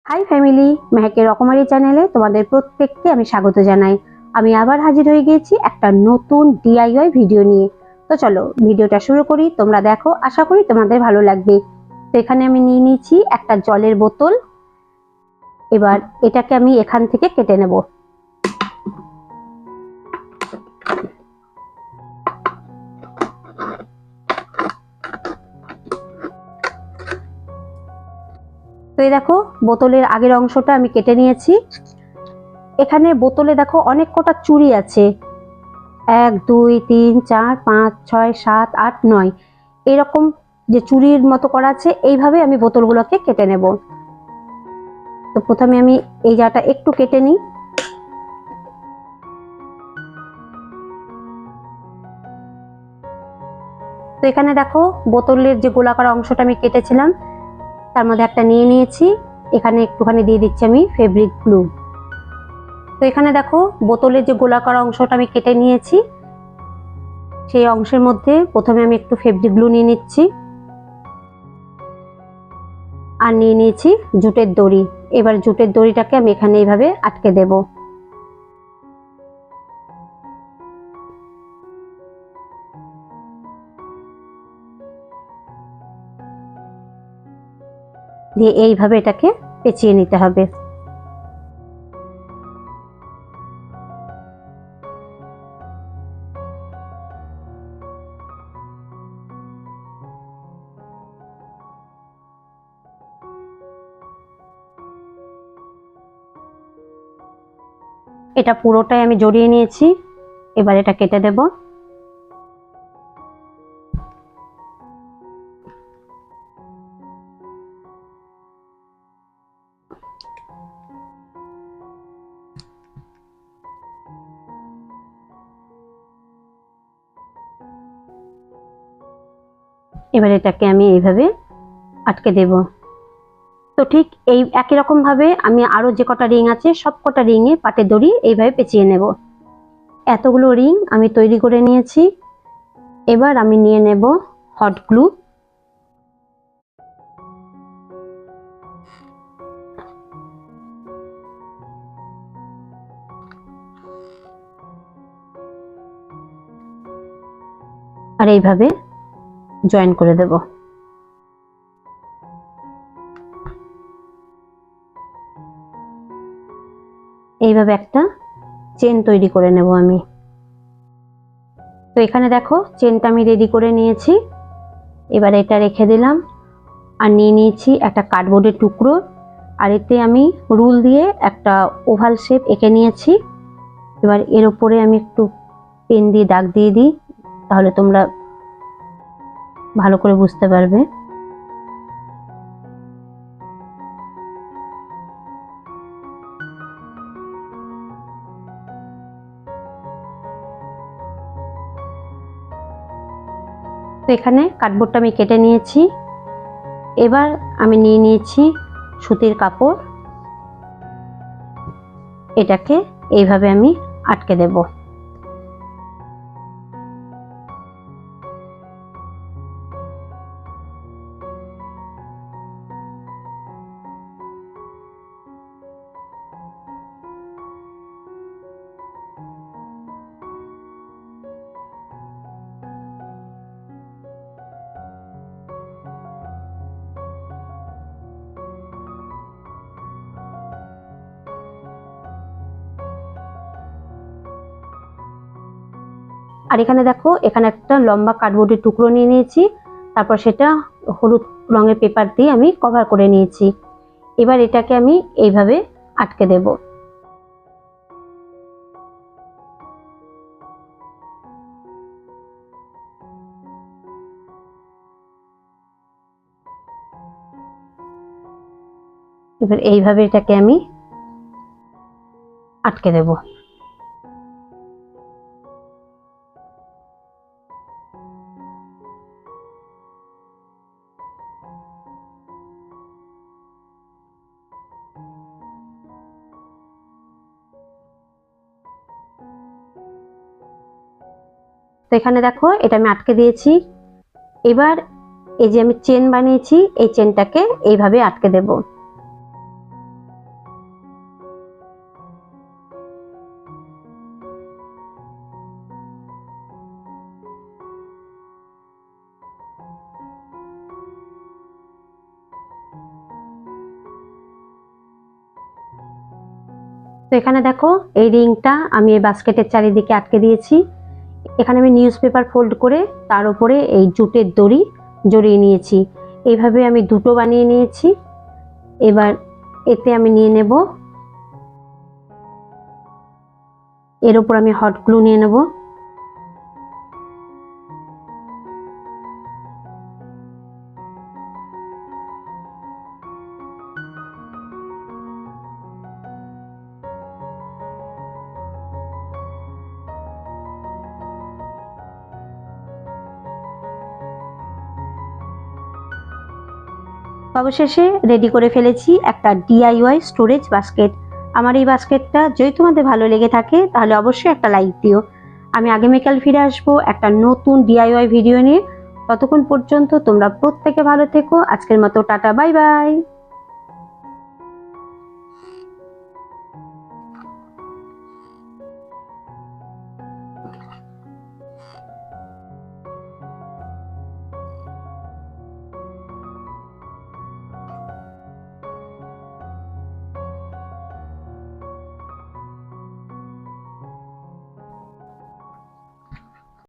High family, মেহেকের রকমারি চ্যানেলে তোমাদের প্রত্যেককে আমি স্বাগত জানাই। আমি আবার হাজির হয়ে গিয়েছি একটা নতুন ডিআইওয়াই ভিডিও নিয়ে। তো চলো ভিডিওটা শুরু করি, তোমরা দেখো, আশা করি তোমাদের ভালো লাগবে। তো এখানে আমি নিয়ে নিয়েছি একটা জলের বোতল। এবার এটাকে আমি এখান থেকে কেটে নেব। তো এই দেখো বোতলের আগের অংশটা আমি কেটে নিয়েছি। এখানে বোতলে দেখো অনেক কটা চুড়ি আছে, 1 2 3 4 5 6 7 8 9 এরকম যে চুড়ির মতো করা আছে। এইভাবে আমি বোতলগুলোকে কেটে নেব। তো প্রথমে আমি এই জায়গাটা একটু কেটে নিই। তো এখানে দেখো বোতলের যে গোলাকার অংশটা আমি কেটেছিলাম তার মধ্যে একটা নিয়ে নিয়েছি। এখানে একটুখানি দিয়ে দিচ্ছি আমি ফেব্রিক গ্লু। তো এখানে দেখো বোতলের যে গোলাকার অংশটা আমি কেটে নিয়েছি, সেই অংশের মধ্যে প্রথমে আমি একটু ফেব্রিক গ্লু নিয়ে নিচ্ছি আর নিয়ে নিয়েছি জুটের দড়ি। এবার জুটের দড়িটাকে আমি এখানে এইভাবে আটকে দেব। দিয়ে এইভাবে এটাকে পেঁচিয়ে নিতে হবে। এটা পুরোটাই আমি জড়িয়ে নিয়েছি। এবার এটা কেটে দেব। এবার এটাকে আমি এইভাবে আটকে দেব। তো ঠিক এই একই রকম ভাবে আমি আরো যে কটা রিং আছে সব কটা রিংয়ে পাটের দড়ি এইভাবে পেঁচিয়ে নেব। এতগুলো রিং আমি তৈরি করে নিয়েছি। এবার আমি নিয়ে নেব হট গ্লু। আর এইভাবে জয়েন করে দেব। এইভাবে একটা চেন তৈরি করে নেব আমি। তো এখানে দেখো চেনটা আমি রেডি করে নিয়েছি। এবার এটা রেখে দিলাম আর নিয়ে নিয়েছি একটা কার্ডবোর্ডের টুকরো। আর এতে আমি রুল দিয়ে একটা ওভাল শেপ এঁকে নিয়েছি। এবার এর উপরে আমি একটু পেন দিয়ে দাগ দিয়ে দিই, তাহলে তোমরা ভালো করে বুঝতে পারবে। তো এখানে কার্ডবোর্ডটা আমি কেটে নিয়েছি। এবার আমি নিয়ে নিয়েছি সুতির কাপড়। এটাকে এইভাবে আমি আটকে দেব। আর এখানে দেখো এখানে একটা লম্বা কার্ডবোর্ডের টুকরো নিয়ে নিয়েছি। তারপর সেটা হলুদ রঙের পেপার দিয়ে আমি কভার করে নিয়েছি। এবার এটাকে আমি এইভাবে আটকে দেব। এবার এইভাবে এটাকে আমি আটকে দেব। তো এখানে দেখো এটা আমি আটকে দিয়েছি। এবার এই যে আমি চেন বানিয়েছি এই চেনটাকে এইভাবে আটকে দেব। তো এখানে দেখো এই রিংটা আমি এই বাস্কেটের চারিদিকে আটকে দিয়েছি। এখানে আমি নিউজ পেপার ফোল্ড করে তার উপরে এই জুটের দড়ি জড়িয়ে নিয়েছি। এইভাবে আমি দুটো বানিয়ে নিয়েছি। এবার এতে আমি নিয়ে নেব, এর উপর আমি হট গ্লু নিয়ে নেব। অবশেষে রেডি করে ফেলেছি একটা ডিআইওয়াই স্টোরেজ বাস্কেট। আমার এই বাস্কেটটা যদি তোমাদের ভালো লেগে থাকে তাহলে অবশ্যই একটা লাইক দিও। আমি আগামীকাল ফিরে আসবো একটা নতুন ডিআইওয়াই ভিডিও নিয়ে। ততক্ষণ পর্যন্ত তোমরা প্রত্যেকে ভালো থেকো। আজকের মতো টাটা, বাই বাই।